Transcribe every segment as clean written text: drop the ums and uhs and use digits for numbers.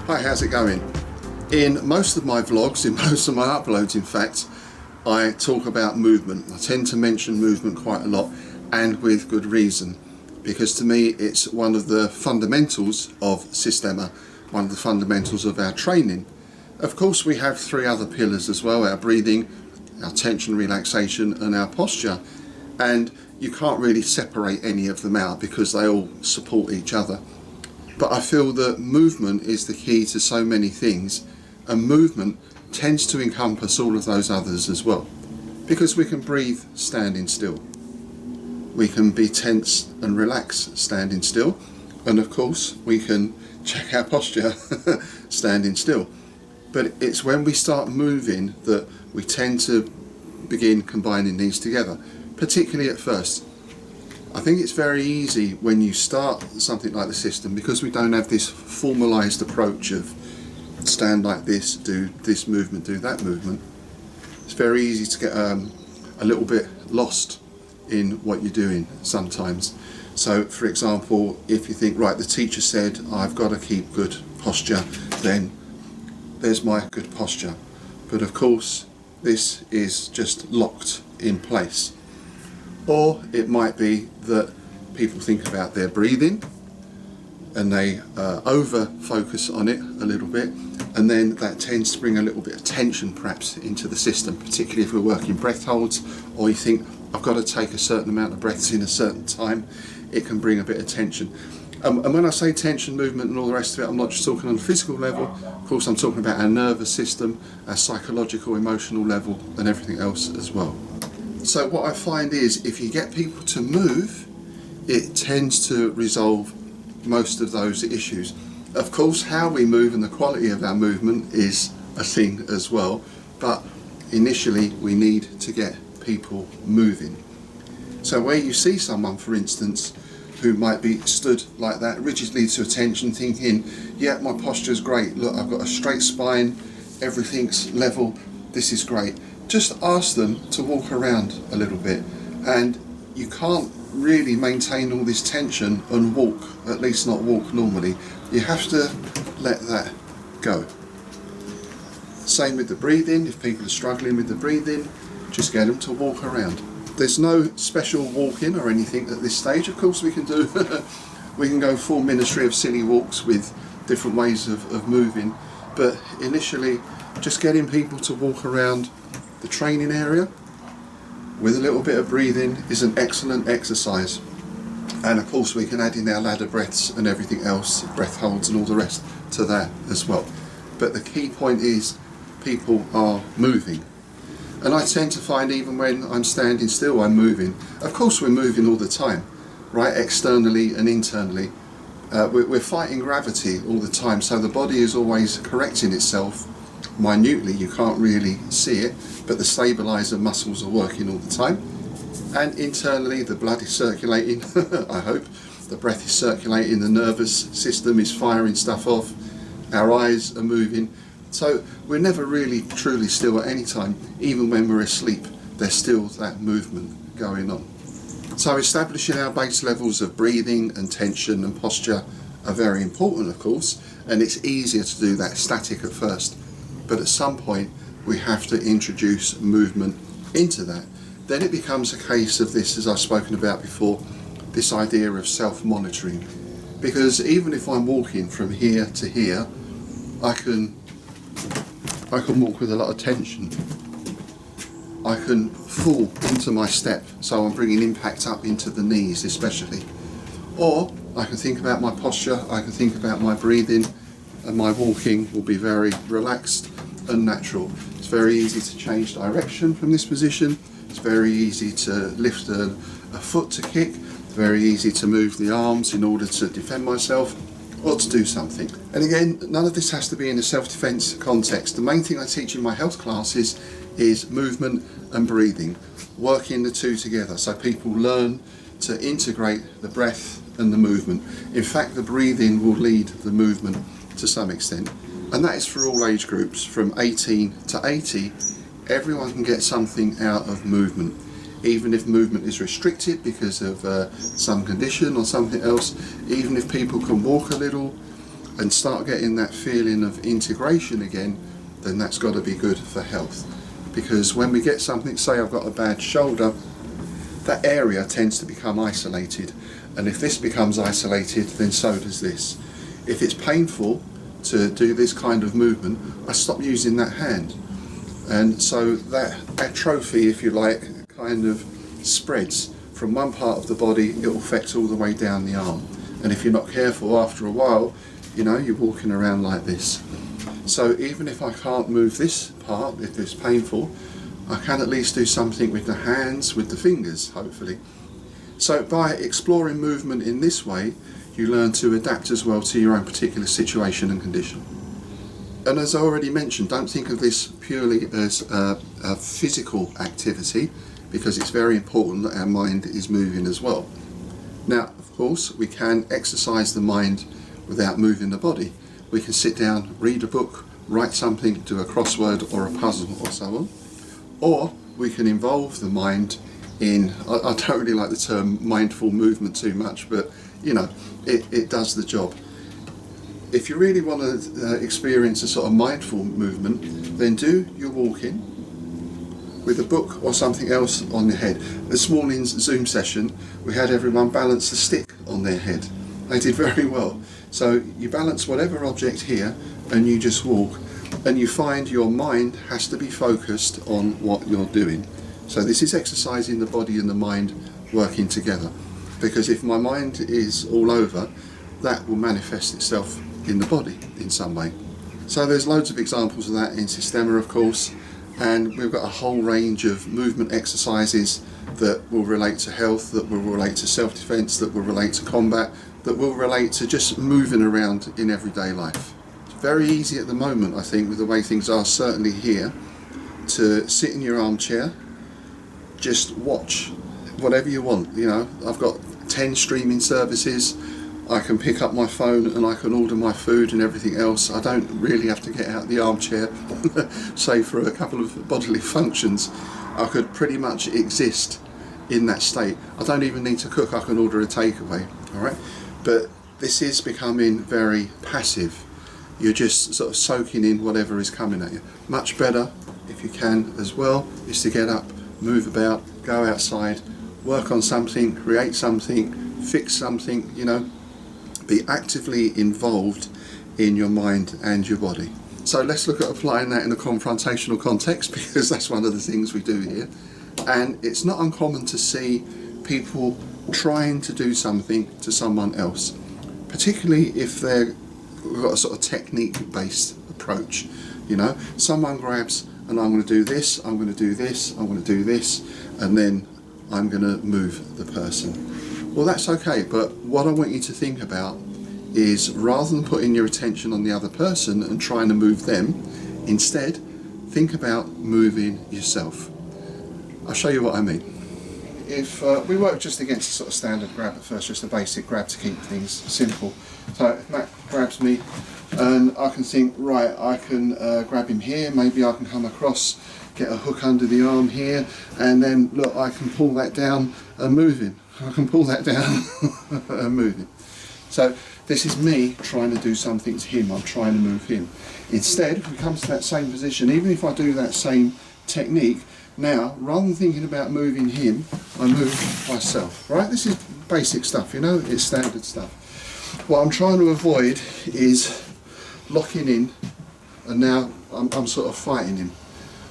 Hi, how's it going? In most of my vlogs, in most of my uploads in fact, I talk about movement. I tend to mention movement quite a lot, and with good reason, because to me it's one of the fundamentals of Systema, one of the fundamentals of our training. Of course we have three other pillars as well: our breathing, our tension relaxation and our posture, and you can't really separate any of them out because they all support each other. But I feel that movement is the key to so many things, and movement tends to encompass all of those others as well, because we can breathe standing still, we can be tense and relaxed standing still, and of course we can check our posture standing still. But it's when we start moving that we tend to begin combining these together, particularly at first. I think it's very easy when you start something like the system, because we don't have this formalised approach of stand like this, do this movement, do that movement. It's very easy to get a little bit lost in what you're doing sometimes. So for example, if you think, right, the teacher said I've got to keep good posture, then there's my good posture. But of course this is just locked in place. Or it might be that people think about their breathing and they over focus on it a little bit, and then that tends to bring a little bit of tension perhaps into the system, particularly if we're working breath holds, or you think I've got to take a certain amount of breaths in a certain time. It can bring a bit of tension. And when I say tension, movement and all the rest of it, I'm not just talking on a physical level. Of course I'm talking about our nervous system, our psychological, emotional level and everything else as well. So what I find is if you get people to move, it tends to resolve most of those issues. Of course, how we move and the quality of our movement is a thing as well, but initially we need to get people moving. So where you see someone, for instance, who might be stood like that, rigidly to attention, thinking, yeah, my posture's great, look, I've got a straight spine, everything's level, this is great. Just ask them to walk around a little bit, and you can't really maintain all this tension and walk, at least not walk normally. You have to let that go. Same with the breathing. If people are struggling with the breathing, just get them to walk around. There's no special walking or anything at this stage. Of course we can do we can go full ministry of silly walks with different ways of moving, but initially just getting people to walk around the training area with a little bit of breathing is an excellent exercise. And of course we can add in our ladder breaths and everything else, breath holds and all the rest to that as well. But the key point is people are moving. And I tend to find even when I'm standing still, I'm moving. Of course we're moving all the time, right, externally and internally. We're fighting gravity all the time, so the body is always correcting itself minutely. You can't really see it, but the stabilizer muscles are working all the time. And internally the blood is circulating, I hope. The breath is circulating, the nervous system is firing stuff off, our eyes are moving. So we're never really truly still at any time. Even when we're asleep, there's still that movement going on. So establishing our base levels of breathing and tension and posture are very important, of course, and it's easier to do that static at first. But at some point we have to introduce movement into that. Then it becomes a case of this, as I've spoken about before, this idea of self-monitoring. Because even if I'm walking from here to here, I can walk with a lot of tension. I can fall into my step, so I'm bringing impact up into the knees especially. Or I can think about my posture, I can think about my breathing, and my walking will be very relaxed and natural. It's very easy to change direction from this position. It's very easy to lift a foot to kick. It's very easy to move the arms in order to defend myself or to do something. And again, none of this has to be in a self-defense context. The main thing I teach in my health classes is movement and breathing, working the two together so people learn to integrate the breath and the movement. In fact, the breathing will lead the movement to some extent. And that is for all age groups, from 18 to 80. Everyone can get something out of movement, even if movement is restricted because of some condition or something else. Even if people can walk a little, and start getting that feeling of integration again, then that's got to be good for health. Because when we get something, say I've got a bad shoulder, that area tends to become isolated, and if this becomes isolated, then so does this. If it's painful to do this kind of movement, I stop using that hand, and so that atrophy, if you like, kind of spreads from one part of the body. It will affect all the way down the arm, and if you're not careful, after a while, you know, you're walking around like this. So even if I can't move this part, if it's painful, I can at least do something with the hands, with the fingers, hopefully. So by exploring movement in this way, you learn to adapt as well to your own particular situation and condition. And as I already mentioned, don't think of this purely as a physical activity, because it's very important that our mind is moving as well. Now, of course, we can exercise the mind without moving the body. We can sit down, read a book, write something, do a crossword or a puzzle or so on. Or we can involve the mind in, I don't really like the term mindful movement too much, but you know, it does the job. If you really want to experience a sort of mindful movement, then do your walking with a book or something else on your head. This morning's Zoom session, we had everyone balance a stick on their head. They did very well. So you balance whatever object here and you just walk, and you find your mind has to be focused on what you're doing. So this is exercising the body and the mind working together, because if my mind is all over, that will manifest itself in the body in some way. So there's loads of examples of that in Systema, of course, and we've got a whole range of movement exercises that will relate to health, that will relate to self-defense, that will relate to combat, that will relate to just moving around in everyday life. It's very easy at the moment, I think, with the way things are, certainly here, to sit in your armchair, just watch whatever you want. You know, I've got 10 streaming services. I can pick up my phone and I can order my food and everything else. I don't really have to get out of the armchair, say for a couple of bodily functions. I could pretty much exist in that state. I don't even need to cook, I can order a takeaway, all right? But this is becoming very passive. You're just sort of soaking in whatever is coming at you. Much better, if you can as well, is to get up, move about, go outside, work on something, create something, fix something, you know. Be actively involved in your mind and your body. So let's look at applying that in a confrontational context, because that's one of the things we do here. And it's not uncommon to see people trying to do something to someone else, particularly if they've got a sort of technique-based approach. You know, someone grabs and I'm going to do this, I'm going to do this, I'm going to do this, and then I'm going to move the person. Well, that's okay, but what I want you to think about is, rather than putting your attention on the other person and trying to move them, instead think about moving yourself. I'll show you what I mean. If we work just against a sort of standard grab at first, just a basic grab to keep things simple. So if Matt grabs me and I can think, right, I can grab him here, maybe I can come across, get a hook under the arm here, and then look, I can pull that down and move him. I can pull that down and move him. So this is me trying to do something to him, I'm trying to move him. Instead, if we come to that same position, even if I do that same technique, now, rather than thinking about moving him, I move myself, right? This is basic stuff, you know, it's standard stuff. What I'm trying to avoid is locking in, and now I'm sort of fighting him.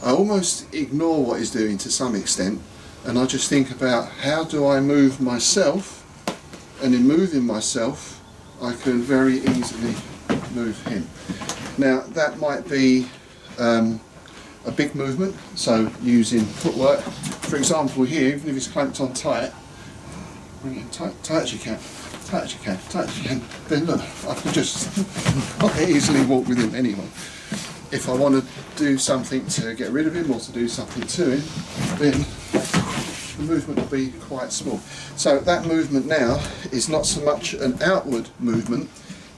I almost ignore what he's doing to some extent, and I just think about, how do I move myself? And in moving myself, I can very easily move him. Now, that might be a big movement, so using footwork. For example, here, even if it's clamped on tight, bring it tight as you can, tight as you can, tight as you can, then look, I can just quite easily walk with him anyway. If I want to do something to get rid of him or to do something to him, then the movement will be quite small. So that movement now is not so much an outward movement,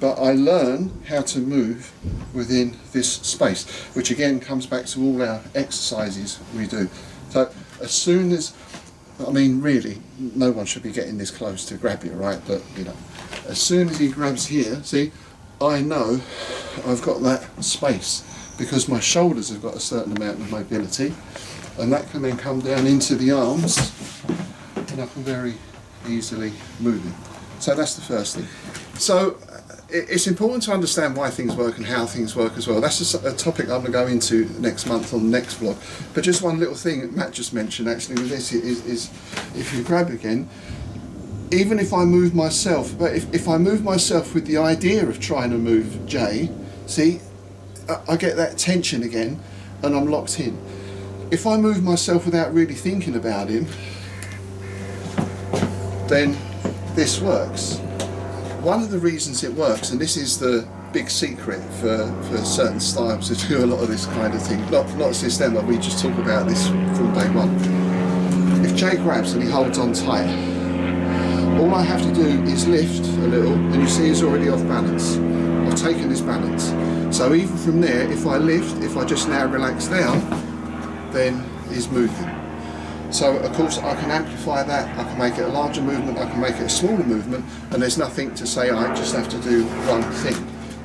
but I learn how to move within this space, which again comes back to all our exercises we do. So as soon as, I mean really, no one should be getting this close to grab you, right? But you know, as soon as he grabs here, see, I know I've got that space because my shoulders have got a certain amount of mobility, and that can then come down into the arms, and I can very easily move it. So that's the first thing. So it's important to understand why things work and how things work as well. That's a topic I'm going to go into next month on the next vlog. But just one little thing that Matt just mentioned actually with this is if you grab again, even if I move myself, but if I move myself with the idea of trying to move Jay, see, I get that tension again and I'm locked in. If I move myself without really thinking about him, then this works. One of the reasons it works, and this is the big secret for certain styles to do a lot of this kind of thing, not Systema, we just talk about this from day one. If Jay grabs and he holds on tight, all I have to do is lift a little, and you see he's already off balance. I've taken his balance. So even from there, if I lift, if I just now relax down, then he's moving. So of course I can amplify that, I can make it a larger movement, I can make it a smaller movement, and there's nothing to say I just have to do one thing.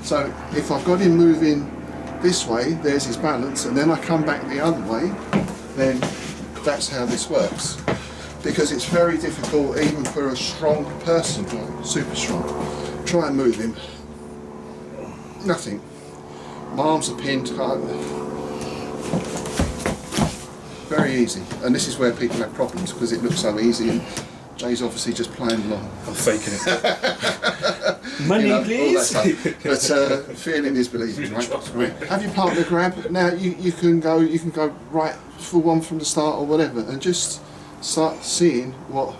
So if I've got him moving this way, there's his balance, and then I come back the other way, then that's how this works. Because it's very difficult even for a strong person, like super strong. Try and move him. Nothing. My arms are pinned. Very easy, and this is where people have problems because it looks so easy, and Jay's obviously just playing along. I'm faking it. Money, please. But feeling is believing, right? Have your partner grab. Now you can go right full one from the start or whatever, and just start seeing what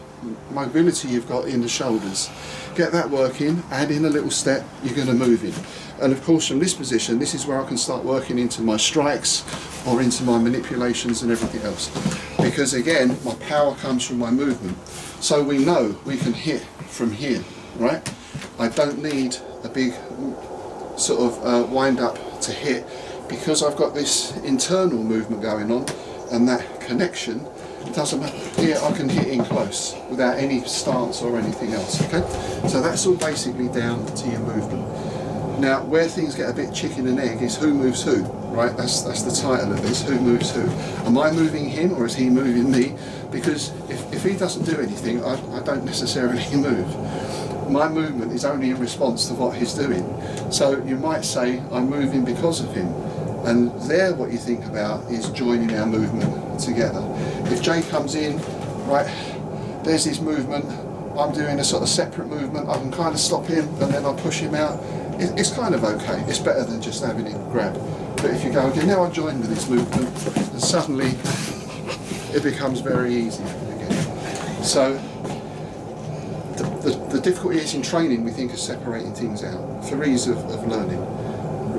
mobility you've got in the shoulders. Get that working. Add in a little step. You're going to move in. And of course from this position, this is where I can start working into my strikes or into my manipulations and everything else. Because again, my power comes from my movement. So we know we can hit from here, right? I don't need a big sort of wind up to hit because I've got this internal movement going on and that connection. It doesn't matter. Here I can hit in close without any stance or anything else, okay? So that's all basically down to your movement. Now, where things get a bit chicken and egg is who moves who, right? That's the title of this, who moves who. Am I moving him or is he moving me? Because if he doesn't do anything, I don't necessarily move. My movement is only in response to what he's doing. So you might say, I'm moving because of him. And there what you think about is joining our movement together. If Jay comes in, right, there's his movement, I'm doing a sort of separate movement, I can kind of stop him and then I'll push him out. It's kind of okay, it's better than just having him grab. But if you go, okay, now I join with this movement, and suddenly it becomes very easy again. So the difficulty is in training, we think of separating things out for ease of learning.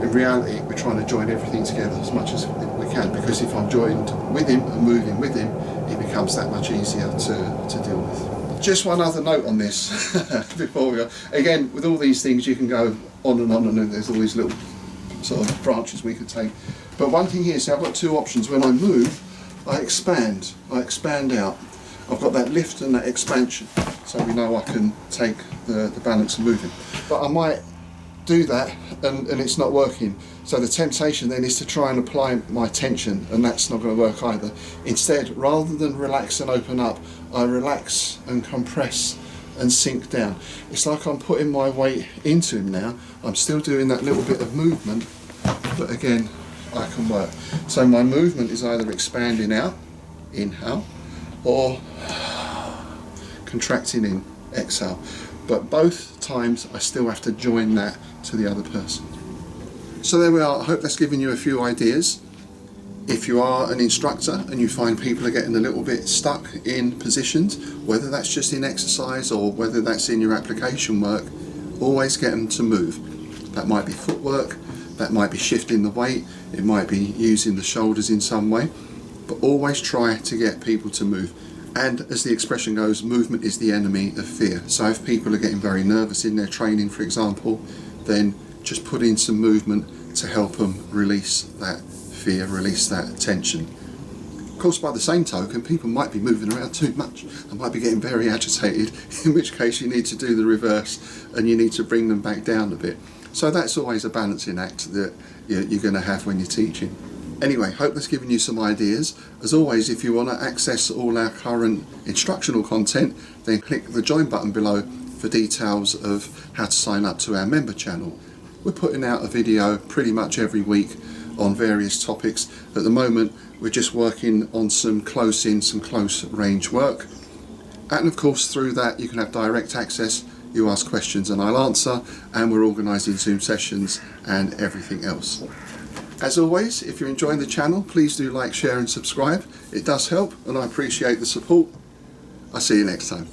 In reality, we're trying to join everything together as much as we can, because if I'm joined with him and moving with him, it becomes that much easier to deal with. Just one other note on this before we go. Again, with all these things you can go on, and there's all these little sort of branches we could take. But one thing here, so I've got two options. When I move, I expand out. I've got that lift and that expansion, so we know I can take the balance and move it. But I might do that and it's not working. So the temptation then is to try and apply my tension, and that's not going to work either. Instead, rather than relax and open up, I relax and compress and sink down. It's like I'm putting my weight into him now. I'm still doing that little bit of movement, but again, I can work. So my movement is either expanding out, inhale, or contracting in, exhale. But both times I still have to join that to the other person. So there we are. I hope that's given you a few ideas. If you are an instructor and you find people are getting a little bit stuck in positions, whether that's just in exercise or whether that's in your application work, always get them to move. That might be footwork, that might be shifting the weight, it might be using the shoulders in some way, but always try to get people to move. And as the expression goes, movement is the enemy of fear. So if people are getting very nervous in their training, for example, then just put in some movement to help them release that fear, release that tension. Of course, by the same token, people might be moving around too much and might be getting very agitated, in which case you need to do the reverse and you need to bring them back down a bit. So that's always a balancing act that you're going to have when you're teaching. Anyway, hope that's given you some ideas. As always, if you want to access all our current instructional content, then click the join button below for details of how to sign up to our member channel. We're putting out a video pretty much every week on various topics. At the moment, we're just working on some close range work. And of course, through that, you can have direct access. You ask questions and I'll answer, and we're organising Zoom sessions and everything else. As always, if you're enjoying the channel, please do like, share and subscribe. It does help and I appreciate the support. I'll see you next time.